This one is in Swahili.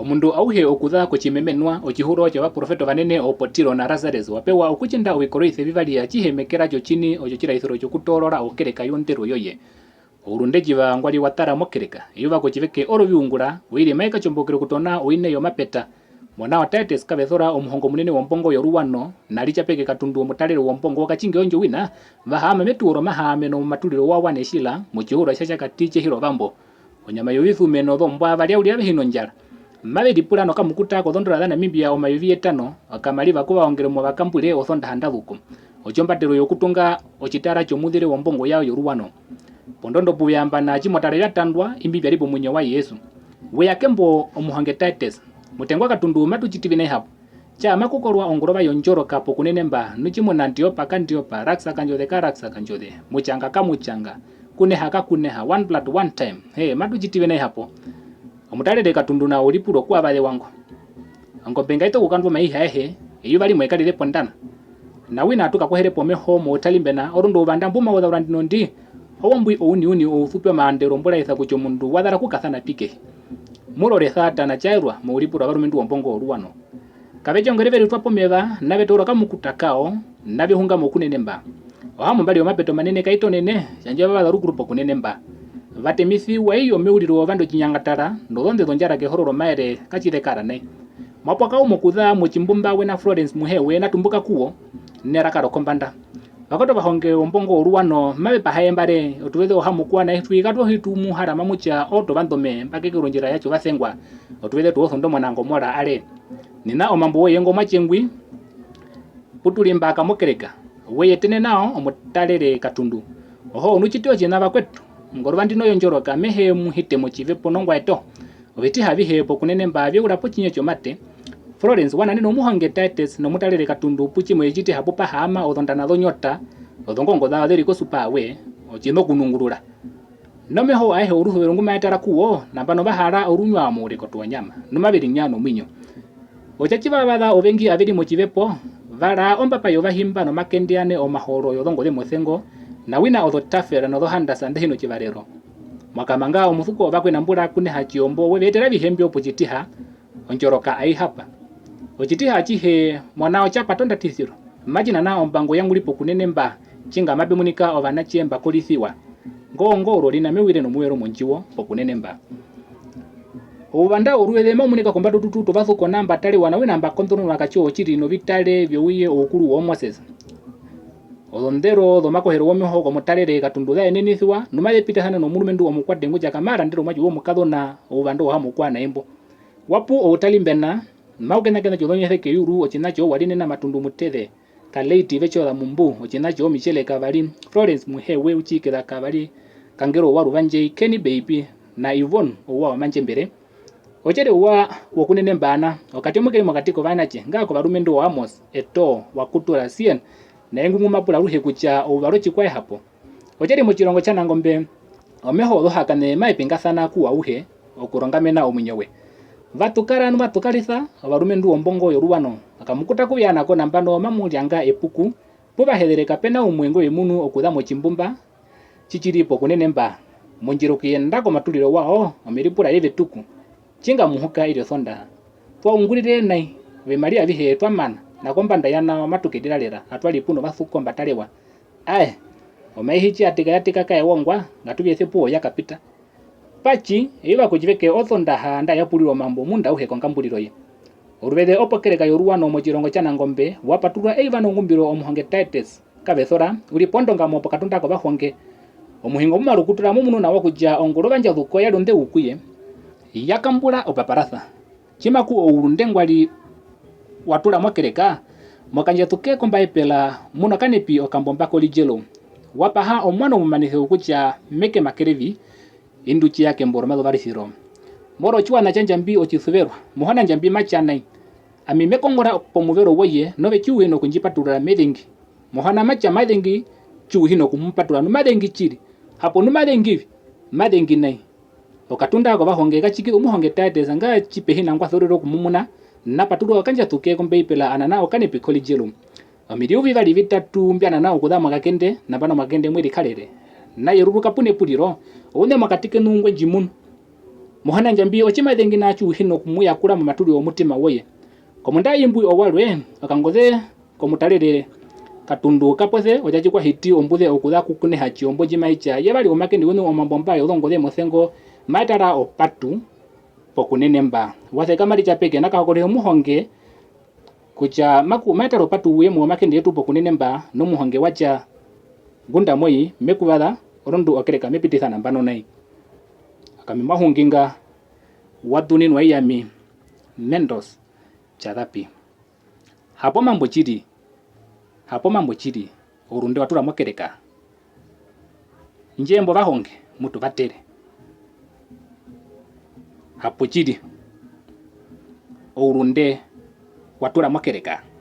Omundu auhe okutha kuchimemenwa ochihuro cha baprofeto banene opotiro na Lazarus wapewa okuchinda uikoroithe bivalia chihemekera chini ocho chiraithiro chokutorora okereka yontero yoye. Ourunde jiva ngwali watara mokereka yuva kuchiveke oviungura wili maika chombokero kutona oine yo mapeta mwana wa Titus kabethora omuhongo munene wombongo yoruwano nalichapeke katundu omutalero wombongo wakachinge onjo wina vahama meturo mahame no matuliro wa waneshila muchihuro chacha katiche hiro vambo onyama yovithu meno thombwa valia ulia hino njala mabe dipula no kamukuta kozondora dana Namibia omayovi 5 akamaliva kuba ongere mu bakambule othonda handavuko ochombatero yokutunga ochitara chomuthire wombongo yao yoruwano pondondo buyamba na chimotare yatandwa Imbi byalipo munyo wa Yesu we yakembo omuhange Titus mutengwa katundu matuchitivine hapo cha makukorwa ongoroba yonjoro kapo kunenemba nuchimona Antiopa kandiopa raksa kanjode muchanga kamuchanga kuneha one blood one time matuchitivine hapo omutalere katundu na olipuro kwa bale wangu angombenga ito kukandwa maiha iyo bali mwekalire pondana na wina atuka kohere pomeho mo talimbena orundo banda mbuma wothaurandino ndi owombwi ouni ofupe maandero mbola itha kucho mundu wathara kukathana pike murore thata na chairwa mo olipuro abarumendu wombongo oruwano kabejongere twapo meva nabetora kamukutakao nabehunga mokunenemba ohamu mbali omapeto manene kaito nene chanje baba rukurupo kunenemba vatemisi weiyo meuliro wovandu chinyangatara ndodonde donjara ke hororo maere kachidekara ne mapaka umokutha muchimbumba wena Florence muhewe natumbuka kuo nerakaro kombanda vakoto bahonge ombongo oruwano mabe pahembare otuwethe ohamu kwa na hitu ikato hitu muhara mamucha oto bandome mbakekero njira yacho basengwa otuwethe tuothondo mwanango mora ale nina omambo yengo machengwi putulimba kamokereka weye tene nao omutalere katundu oho nuchitio china bakwetu ngorwa ndino yonjoroka mehe muhite mochive ponongwa eto obeti habihe pokunenemba byurapo chinyecho mate Florence wana nino muhange Titus no mutalere katundu puchi mwejite hapo pahama odondana dhonyota odongongo dha theri ko supawe ochino kunungurura nomeho ahe uruhu nguma yatara kuo nambano bahara orunywa amure kotwa nyama numabiri nyano mwinyo ochachiva bada obengi abiri mochivepo vara ombapa yovahimba no makendiane o mahoro yodongo de mothengo na wina odhotafera no dohanda sande hino chivarero mwakamanga omuthuko bakwe nambura kune hachiombo webetera bihembyo pochitiha onjoroka ai hapa ochitiha chihe mwanao chapa tonda tisiro majina na ombango yangu lipo kunenemba chinga mabemunika ovana chiemba kolithiwa ngongoro lina mewire no muwero monchiwo pokunenemba obanda oruwele mamunika kombado tututo bathuko namba tale wana wina mba kontono nakacho chiri no vitale byouye okulu wo Moses odondero domakohero womeho komutalere katundu dha enenithwa numaye pita hana no mulumendu omukwadde ngoja kamara ndero maji wo mukadona obando hamu kwa na embo wapu otalimbena maugena chodonyetheke yuru ochinacho waline na matundu mutethe kaleiti vecho la Mumbuu ochinacho Michele Kavali Florence muhewe uchikira Kavali kangero waru banje Kenny baby na Yvonne owa manjembere ochere wa wokunene mbana wakati omukeli mwakatiko banache ngako barumendo wa Amos eto wakutura sien na engungu mapula ruhe kucha ovarochi kwa hapo ochere muchirongo chana ngombe omeho dohakane maipinga sana kuwa uhe okurongamena omunyowe vatukara no vatukaritha abarumendu ombongo yoruwano akamukuta kubyana ko nambano mamulyanga epuku puba hedereka pena umwengo yemunu okutha mochimbumba chichiripo kunenemba munjiro kuyenda ko matuliro wao omiripura yevetuku chinga muhuka ile thonda twaungurire nai we Maria bihe twamana na kombanda yana matukediralera atwali puno bathuko mbatalewa omaihichi atika kae wongwa ngatubyethe puo yakapita pachi iba kujiveke othonda handa yapuliro mambo munda uhe konkambuliro ye orubede opokereka yoruwano mochirongo chana ngombe wapaturwa no ngumbiro omuhange Titus kabethora uri pondonga mopo katonda ko bahonge omuhingo mumarukutura mumuno na wakuja ongoroba njathuko yalonde ukuye yakambula opaparatha chimaku Ourunde ngwali watula mokereka mokanjatuke komba epela muno kanepi okambomba kolijelo wapaha omwana omumanithe ukucha meke makerevi induchi yake mboro mazo barisiro moro chwa na chanjambi ochithuverwa muhana njambi machanai ami mekongora pomuvero woye nove chuhe no kunjipatura medengi muhana macha madengi chuhi no kumpatura no madengi chiri hapo no madengi nai okatunda ko bahonge kachiki umuhonge Titus nga chipehina ngwa thorero kumumuna napaturo kanja tuke kombe ipela anana okane pikoli jelo amiri uvi bali vitatu mbyana na okudama kakende na bana magende mwiri kalere na yeruruka pune puliro one makatike nungwe jimun muhana njambi ochimathengi nachu hino kumuya kula mu matuli omutima woye komunda imbwi owalwe akangoze komutalele katundu kapose ojachikwa hiti ombuze okuza kukuneha chiombo jimaicha yebali omakendi wenu omambomba yolongoze mothengo matara opatu pokunenemba wase kamali chapeke nakakole omuhonge kucha maku matara opatu uye mu omakendi yetu pokunenemba nomuhonge wacha gunda moi mekuvaza orondu okereka mepitisa nambano nai akami mbwahunginga watuninwa iyami Mentoz Tjazapi hapo mambo chiri Ourunde watura mokereka njembo vahonge mutu vatere hapo chiri Ourunde watura mokereka.